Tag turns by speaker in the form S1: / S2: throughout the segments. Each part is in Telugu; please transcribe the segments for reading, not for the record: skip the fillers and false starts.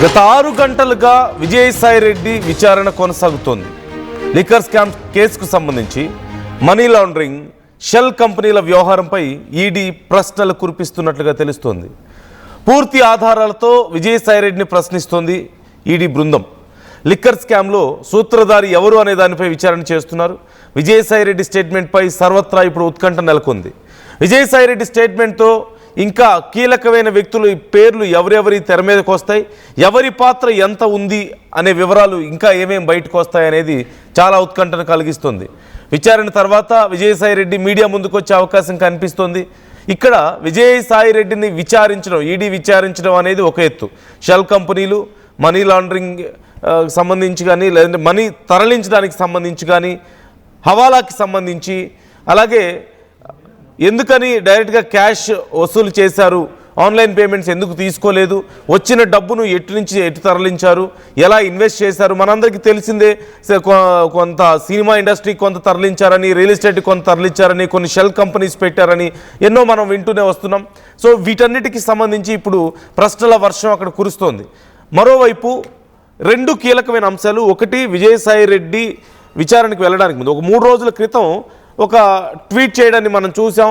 S1: గత 6 గంటలుగా విజయసాయిరెడ్డి విచారణ కొనసాగుతోంది. లిక్కర్ స్కామ్ కేసుకు సంబంధించి మనీ లాండరింగ్, షెల్ కంపెనీల వ్యవహారంపై ఈడీ ప్రశ్నలు కురిపిస్తున్నట్లుగా తెలుస్తోంది. పూర్తి ఆధారాలతో విజయసాయిరెడ్డిని ప్రశ్నిస్తోంది ఈడీ బృందం. లిక్కర్ స్కామ్లో సూత్రధారి ఎవరు అనే దానిపై విచారణ చేస్తున్నారు. విజయసాయిరెడ్డి స్టేట్మెంట్పై సర్వత్రా ఇప్పుడు ఉత్కంఠ నెలకొంది. విజయసాయిరెడ్డి స్టేట్మెంట్తో ఇంకా కీలకమైన వ్యక్తులు పేర్లు ఎవరెవరి తెర మీదకి వస్తాయి, ఎవరి పాత్ర ఎంత ఉంది అనే వివరాలు ఇంకా ఏమేమి బయటకు వస్తాయి అనేది చాలా ఉత్కంఠను కలిగిస్తుంది. విచారణ తర్వాత విజయసాయిరెడ్డి మీడియా ముందుకు వచ్చే అవకాశం కనిపిస్తోంది. ఇక్కడ విజయసాయిరెడ్డిని విచారించడం, ఈడీ విచారించడం అనేది ఒక ఎత్తు. షెల్ కంపెనీలు, మనీ లాండరింగ్ సంబంధించి కానీ, లేదంటే మనీ తరలించడానికి సంబంధించి కానీ, హవాలాకి సంబంధించి, అలాగే ఎందుకని డైరెక్ట్గా క్యాష్ వసూలు చేశారు, ఆన్లైన్ పేమెంట్స్ ఎందుకు తీసుకోలేదు, వచ్చిన డబ్బును ఎటు నుంచి ఎటు తరలించారు, ఎలా ఇన్వెస్ట్ చేశారు, మనందరికీ తెలిసిందే. కొంత సినిమా ఇండస్ట్రీ కొంత తరలించారని, రియల్ ఎస్టేట్ కొంత తరలించారని, కొన్ని షెల్ కంపెనీస్ పెట్టారని ఎన్నో మనం వింటూనే వస్తున్నాం. సో వీటన్నిటికీ సంబంధించి ఇప్పుడు ప్రశ్నల వర్షం అక్కడ కురుస్తోంది. మరోవైపు రెండు కీలకమైన అంశాలు. ఒకటి, విజయసాయిరెడ్డి విచారణకు వెళ్ళడానికి ముందు ఒక 3 రోజుల క్రితం ఒక ట్వీట్ చేయడాన్ని మనం చూసాం.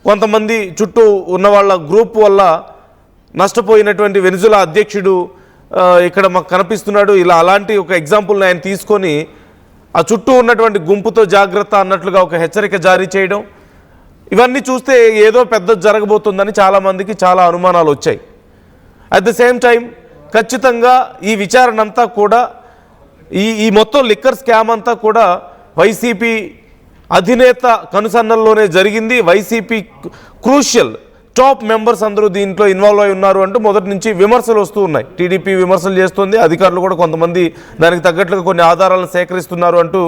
S1: కొంతమంది చుట్టూ ఉన్న వాళ్ళ గ్రూప్ వల్ల నష్టపోయినటువంటి వెనిజులా అధ్యక్షుడు ఇక్కడ మాకు కనిపిస్తున్నాడు. ఇలా అలాంటి ఒక ఎగ్జాంపుల్ని ఆయన తీసుకొని ఆ చుట్టూ ఉన్నటువంటి గుంపుతో జాగ్రత్త అన్నట్లుగా ఒక హెచ్చరిక జారీ చేయడం, ఇవన్నీ చూస్తే ఏదో పెద్ద జరగబోతుందని చాలామందికి చాలా అనుమానాలు వచ్చాయి. అట్ ద సేమ్ టైం ఖచ్చితంగా ఈ విచారణ అంతా కూడా ఈ మొత్తం లిక్కర్ స్కామ్ అంతా కూడా వైసీపీ అధినేత కనుసన్నల్లోనే జరిగింది. వైసీపీ క్రూషియల్ టాప్ మెంబర్స్ అందరూ దీంట్లో ఇన్వాల్వ్ అయి ఉన్నారు అంటూ మొదటి నుంచి విమర్శలు వస్తూ ఉన్నాయి. టీడీపీ విమర్శలు చేస్తుంది, అధికారులు కూడా కొంతమంది దానికి తగ్గట్లుగా కొన్ని ఆధారాలను సేకరిస్తున్నారు అంటూ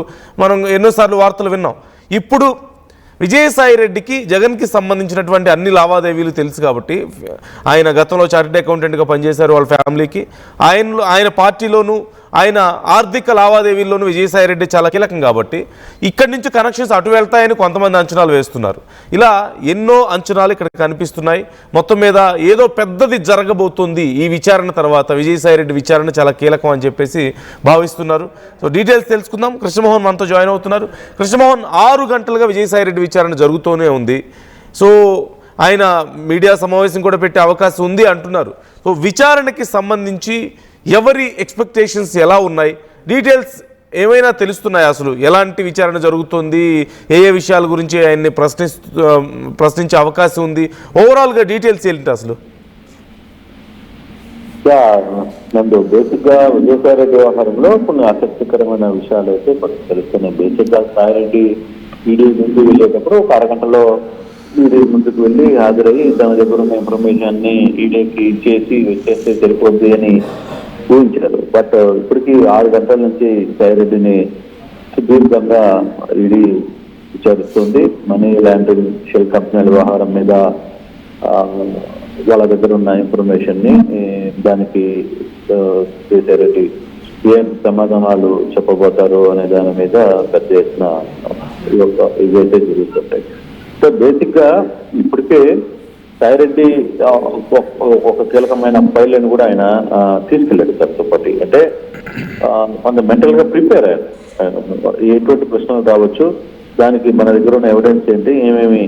S1: మనం ఎన్నోసార్లు వార్తలు విన్నాం. ఇప్పుడు విజయసాయిరెడ్డికి, జగన్కి సంబంధించినటువంటి అన్ని లావాదేవీలు తెలుసు కాబట్టి, ఆయన గతంలో చార్టెడ్ అకౌంటెంట్గా పనిచేశారు వాళ్ళ ఫ్యామిలీకి, ఆయన పార్టీలోనూ ఆయన ఆర్థిక లావాదేవీల్లోనూ విజయసాయిరెడ్డి చాలా కీలకం కాబట్టి ఇక్కడి నుంచి కనెక్షన్స్ అటు వెళ్తాయని కొంతమంది అంచనాలు వేస్తున్నారు. ఇలా ఎన్నో అంచనాలు ఇక్కడ కనిపిస్తున్నాయి. మొత్తం మీద ఏదో పెద్దది జరగబోతుంది ఈ విచారణ తర్వాత. విజయసాయిరెడ్డి విచారణ చాలా కీలకం అని చెప్పేసి భావిస్తున్నారు. సో డీటెయిల్స్ తెలుసుకుందాం. కృష్ణమోహన్ మనతో జాయిన్ అవుతున్నారు. కృష్ణమోహన్, 6 గంటలుగా విజయసాయిరెడ్డి విచారణ జరుగుతూనే ఉంది. సో ఆయన మీడియా సమావేశం కూడా పెట్టే అవకాశం ఉంది అంటున్నారు. సో విచారణకి సంబంధించి ఎవరి ఎక్స్పెక్టేషన్స్ ఎలా ఉన్నాయి, డీటెయిల్స్ ఏమైనా తెలుస్తున్నాయి? అసలు ఎలాంటి విచారణ జరుగుతుంది, ఏ విషయాల గురించి ఆయన్ని ప్రశ్నించే అవకాశం ఉంది, ఓవరాల్గా డీటెయిల్స్ ఏంటి అసలు?
S2: నందు, బేసిక్గా విజయసాయిరెడ్డి వ్యవహారంలో కొన్ని ఆసక్తికరమైన విషయాలు అయితే తెలుస్తున్నాయి. బేసిక్గా సాయిరెడ్డి ఈడీ ముందు వెళ్ళేటప్పుడు ఒక అరగంటలో ఈడీ ముందుకు వెళ్ళి హాజరయ్యి తన దగ్గర ఉన్న ఇన్ఫర్మేషన్ ని ఈడీకి ఇచ్చేసి వచ్చేస్తే సరిపోద్ది అని ఊహించారు. బట్ ఇప్పటికీ 6 గంటల నుంచి సాయిరెడ్డిని సుదీర్ఘంగా ఈడీ విచారిస్తుంది. మనీ లాండరింగ్, షెల్ కంపెనీల వ్యవహారం మీద వాళ్ళ దగ్గర ఉన్న ఇన్ఫర్మేషన్ ని దానికి సాయిరెడ్డి ఏం సమాధానాలు చెప్పబోతారు అనే దాని మీద పెద్ద ఎత్తున ఇవైతే జరుగుతుంటాయి. సో బేసిక్ గా ఇప్పటికే సాయిరెడ్డి ఒక కీలకమైన ఫైల్ని కూడా ఆయన తీసుకెళ్ళాడు తనతో పాటు. అంటే కొంత మెంటల్ గా ప్రిపేర్ అయ్యారు. ఎటువంటి ప్రశ్నలు కావచ్చు, దానికి మన దగ్గర ఉన్న ఎవిడెన్స్ ఏంటి, ఏమేమి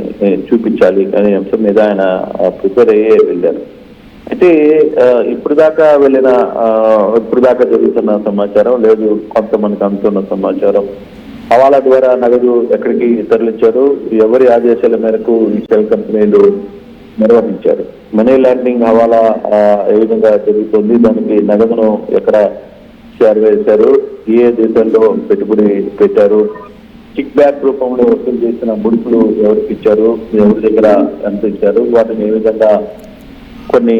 S2: చూపించాలి అనే అంశం మీద ఆయన ప్రిపేర్ అయ్యే వెళ్ళారు. అయితే ఇప్పుడు దాకా జరుగుతున్న సమాచారం లేదు, కొంతమందికి అందుతున్న సమాచారం, హవాలా ద్వారా నగదు ఎక్కడికి తరలించారు, ఎవరి ఆదేశాల మేరకు ఈ షెల్ కంపెనీలు నిర్వహించారు, మనీ లాండరింగ్ హవాలా ఏ విధంగా జరుగుతుంది, దానికి నగదును ఎక్కడ చేరవేశారు, ఏ దేశాల్లో పెట్టుబడి పెట్టారు, కిక్ బ్యాక్ రూపంలో వసూలు చేసిన ముడుపులు ఎవరికి ఇచ్చారు, ఎవరి దగ్గర ఎంత ఇచ్చారు, వాటిని ఏ విధంగా కొన్ని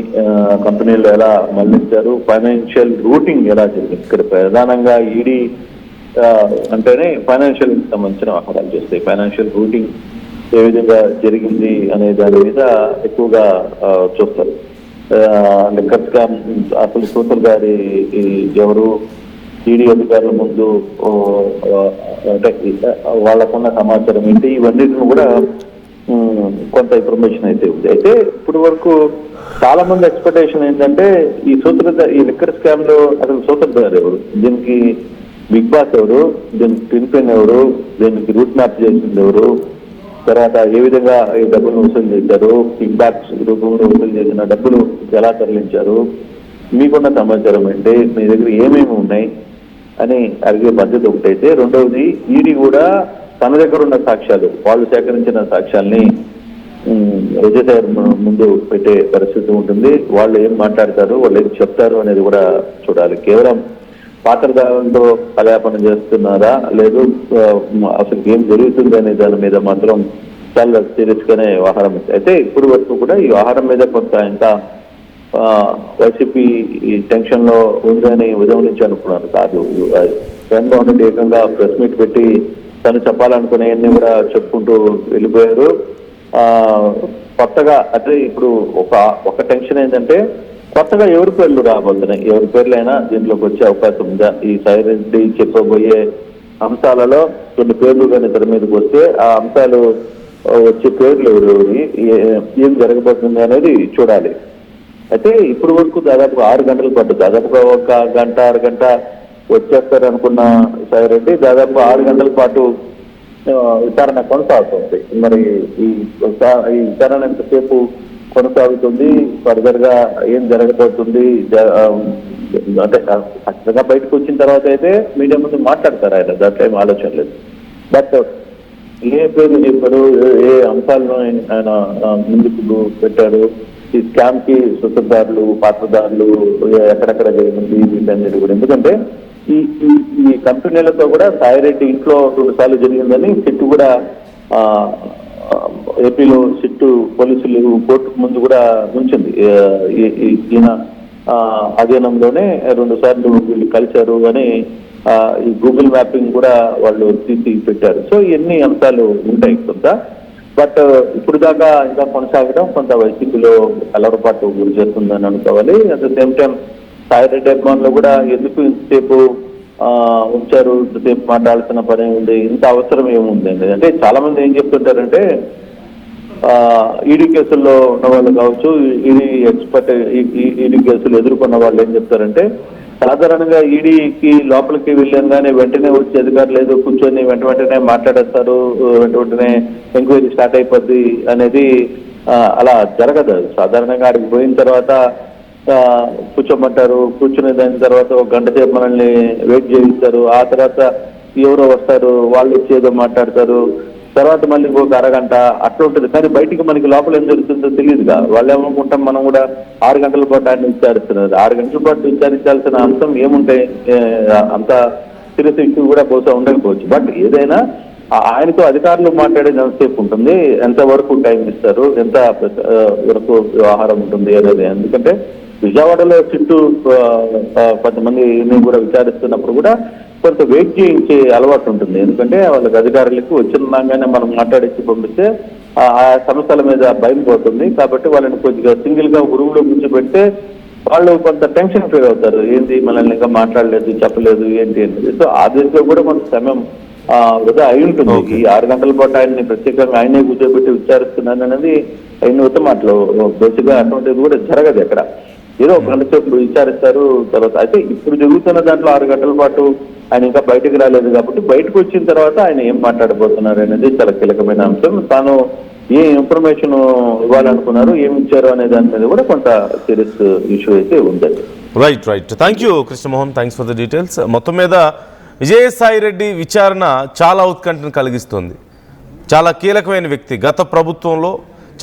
S2: కంపెనీలు ఎలా మళ్లించారు, ఫైనాన్షియల్ రూటింగ్ ఎలా జరిగింది. ఇక్కడ ప్రధానంగా ఈడీ అంటేనే ఫైనాన్షియల్ సంబంధించిన వ్యవహారాలు చేస్తాయి. ఫైనాన్షియల్ రూటింగ్ ఏ విధంగా జరిగింది అనే దాని మీద ఎక్కువగా చూస్తారు. లిక్కర్ స్కామ్ అసలు సూత్రధారి ఎవరు, ఈడీ అధికారుల ముందు అంటే వాళ్ళకున్న సమాచారం ఏంటి, ఇవన్నిటిని కూడా కొంత ఇన్ఫర్మేషన్ అయితే ఉంది. అయితే ఇప్పటి వరకు చాలా మంది ఎక్స్పెక్టేషన్ ఏంటంటే ఈ లిక్కర్ స్కామ్ లో అసలు సూత్రధారు ఎవరు, దీనికి బిగ్ బాస్ ఎవరు, దీనికి టిన్పిన్ ఎవరు, దీనికి రూట్ మ్యాప్ చేసింది ఎవరు, తర్వాత ఏ విధంగా ఈ డబ్బులు వసూలు చేశారు, కిక్ బ్యాక్స్ రూపంలో వసూలు చేసిన డబ్బులు ఎలా తరలించారు, మీకున్న సమాచారం ఏంటి, మీ దగ్గర ఏమేమి ఉన్నాయి అని అడిగే పద్ధతి ఒకటైతే, రెండవది ఈడీ కూడా తన దగ్గర ఉన్న సాక్ష్యాలు, వాళ్ళు సేకరించిన సాక్ష్యాల్ని విజయసాయి ముందు పెట్టే పరిస్థితి ఉంటుంది. వాళ్ళు ఏం మాట్లాడతారు, వాళ్ళు ఏం చెప్తారు అనేది కూడా చూడాలి. కేవలం పాత్రధారులతో కలయాపన చేస్తున్నారా లేదు అసలు ఏం జరుగుతుంది అనే దాని మీద మాత్రం చాలా సీరియస్ గానే వ్యవహారం. అయితే ఇప్పుడు వరకు కూడా ఈ వ్యవహారం మీద కొంత ఇంకా వైసీపీ టెన్షన్ లో ఉందని ఉదయం నుంచి అనుకున్నారు కాదు. జగన్మోహన్ రెడ్డి ఏకంగా ప్రెస్ మీట్ పెట్టి తను చెప్పాలనుకునేవన్నీ కూడా చెప్పుకుంటూ వెళ్ళిపోయారు. కొత్తగా అంటే ఇప్పుడు ఒక టెన్షన్ ఏంటంటే కొత్తగా ఎవరి పేర్లు రాబోతున్నాయి, ఎవరి పేర్లైనా దీంట్లోకి వచ్చే అవకాశం ఉందా, ఈ సాయి రెడ్డి చెప్పబోయే అంశాలలో కొన్ని పేర్లు కానీ తెర మీదకి వస్తే ఆ అంశాలు వచ్చే పేర్లు ఎవరెవరి ఏం జరగబోతుంది అనేది చూడాలి. అయితే ఇప్పుడు వరకు దాదాపు 6 గంటల పాటు, దాదాపుగా 1 గంట 6 గంట వచ్చేస్తారు అనుకున్న సాయి రెడ్డి దాదాపు 6 గంటల పాటు విచారణ కొనసాగుతుంది. మరి ఈ విచారణ ఎంతసేపు కొనసాగుతుంది, ఫర్దర్ గా ఏం జరగబోతుంది అంటే ఖచ్చితంగా బయటకు వచ్చిన తర్వాత అయితే మీడియా ముందు మాట్లాడతారు ఆయన, దాంట్లో ఏం ఆలోచన లేదు. బట్ ఏ పేరు చెప్పారు, ఏ అంశాలను ఆయన ముందుకు పెట్టారు, ఈ స్కామ్ కి సూత్రధారులు పాత్రధారులు ఎక్కడెక్కడ జరిగింది వీటన్నిటి కూడా. ఎందుకంటే ఈ కంపెనీలతో కూడా సాయి రెడ్డి ఇంట్లో 2 సార్లు జరిగిందని సిట్టు కూడా ఏపీలో సిట్టు పోలీసులు కోర్టు ముందు కూడా ఉంచింది. ఈయన అధీనంలోనే 2 సార్లు వీళ్ళు కలిశారు అని ఈ గూగుల్ మ్యాపింగ్ కూడా వాళ్ళు తీసి పెట్టారు. సో ఇవన్నీ అంశాలు ఉంటాయి కొంత. బట్ ఇప్పుడు దాకా ఇంకా కొనసాగడం కొంత వైసీపీలో కలవరపాటు గురి చేస్తుందని అనుకోవాలి. At the same time Sai Reddy అభిమానులు కూడా ఎందుకు ఇంతసేపు ఉంచారు, ఇంతసేపు మాట్లాడాల్సిన పని ఉంది, ఇంత అవసరం ఏముందండి అంటే చాలా మంది ఏం చెప్తుంటారంటే ఈడీ కేసుల్లో ఉన్న వాళ్ళు కావచ్చు, ఈడీ కేసులు ఎదుర్కొన్న వాళ్ళు ఏం చెప్తారంటే సాధారణంగా ఈడీకి లోపలికి వెళ్ళంగానే వెంటనే వచ్చే అధికారులు ఏదో కూర్చొని వెంటనే మాట్లాడేస్తారు, వెంటనే ఎంక్వైరీ స్టార్ట్ అయిపోద్ది అనేది అలా జరగదు. సాధారణంగా అక్కడికి పోయిన తర్వాత కూర్చోమంటారు, కూర్చునే దాని తర్వాత 1 గంట సేపు మనల్ని వెయిట్ చేయిస్తారు, ఆ తర్వాత ఎవరో వస్తారు వాళ్ళు వచ్చి ఏదో మాట్లాడతారు, తర్వాత మళ్ళీ 1 అరగంట అట్లా ఉంటుంది. కానీ బయటికి మనకి లోపల ఏం జరుగుతుందో తెలియదుగా. వాళ్ళు ఏమనుకుంటాం మనం కూడా 6 గంటల పాటు ఆయన విచారిస్తున్నారు, 6 గంటల పాటు విచారించాల్సిన అంశం ఏముంటాయి, అంత సీరియస్ ఇష్యూ కూడా బహుశా ఉండకపోవచ్చు. బట్ ఏదైనా ఆయనతో అధికారులు మాట్లాడేది ఎంతసేపు ఉంటుంది, ఎంతవరకు టైం ఇస్తారు, ఎంత వరకు వ్యవహారం ఉంటుంది అనేది. ఎందుకంటే విజయవాడలో చుట్టూ కొంతమంది కూడా విచారిస్తున్నప్పుడు కూడా కొంత వెయిట్ చేయించే అలవాటు ఉంటుంది. ఎందుకంటే వాళ్ళకి అధికారులకు వచ్చినాగానే మనం మాట్లాడించి పంపిస్తే ఆ సమస్యల మీద భయం పోతుంది. కాబట్టి వాళ్ళని కొద్దిగా సింగిల్ గా ఉరువులో కూర్చోబెడితే వాళ్ళు కొంత టెన్షన్ ఫీల్ అవుతారు, ఏంటి మనల్ని ఇంకా మాట్లాడలేదు చెప్పలేదు ఏంటి అనేది. సో ఆ దిశలో కూడా కొంత సమయం వృధా అయి ఉంటుంది. ఈ 6 గంటల పాటు ఆయన్ని ప్రత్యేకంగా ఆయనే కూర్చోబెట్టి విచారిస్తున్నాను అనేది ఆయన ఉత్తమాటలు బేసిక్గా అటువంటిది కూడా జరగదు ఎక్కడ. ఏదో 1 గంట సేపు విచారిస్తారు తర్వాత. అయితే ఇప్పుడు జరుగుతున్న దాంట్లో 6 గంటల పాటు ఆయన ఇంకా బయటకు రాలేదు కాబట్టి బయటకు వచ్చిన తర్వాత ఆయన ఏం మాట్లాడబోతున్నారు అనేది చాలా కీలకమైన అంశం. తాను ఏ ఇన్ఫర్మేషన్ ఇవ్వాలనుకున్నారు, ఏమి ఇచ్చారు అనే దాని మీద కూడా కొంత సీరియస్ ఇష్యూ అయితే ఉందండి.
S1: Right. Thank you Krishnamohan, thanks for the details. మొత్తం మీద విజయసాయి రెడ్డి విచారణ చాలా ఉత్కంఠను కలిగిస్తుంది. చాలా కీలకమైన వ్యక్తి, గత ప్రభుత్వంలో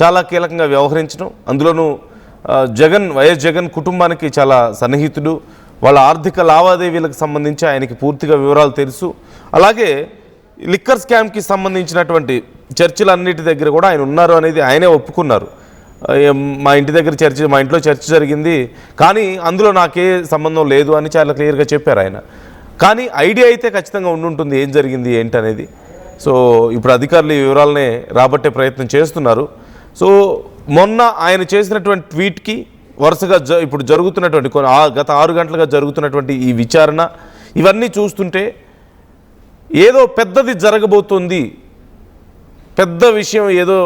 S1: చాలా కీలకంగా వ్యవహరించడం, అందులోనూ వైఎస్ జగన్ కుటుంబానికి చాలా సన్నిహితుడు, వాళ్ళ ఆర్థిక లావాదేవీలకు సంబంధించి ఆయనకి పూర్తిగా వివరాలు తెలుసు. అలాగే లిక్కర్ స్కామ్కి సంబంధించినటువంటి చర్చలన్నిటి దగ్గర కూడా ఆయన ఉన్నారు అనేది ఆయనే ఒప్పుకున్నారు. మా ఇంట్లో చర్చ జరిగింది కానీ అందులో నాకే సంబంధం లేదు అని చాలా క్లియర్గా చెప్పారు ఆయన. కానీ ఐడియా అయితే ఖచ్చితంగా ఉండుంటుంది ఏం జరిగింది ఏంటి అనేది. సో ఇప్పుడు అధికారులు ఈ వివరాలనే రాబట్టే ప్రయత్నం చేస్తున్నారు. సో మొన్న ఆయన చేసినటువంటి ట్వీట్కి వరుసగా ఇప్పుడు జరుగుతున్నటువంటి గత 6 గంటలుగా జరుగుతున్నటువంటి ఈ విచారణ ఇవన్నీ చూస్తుంటే ఏదో పెద్దది జరగబోతుంది, పెద్ద విషయం ఏదో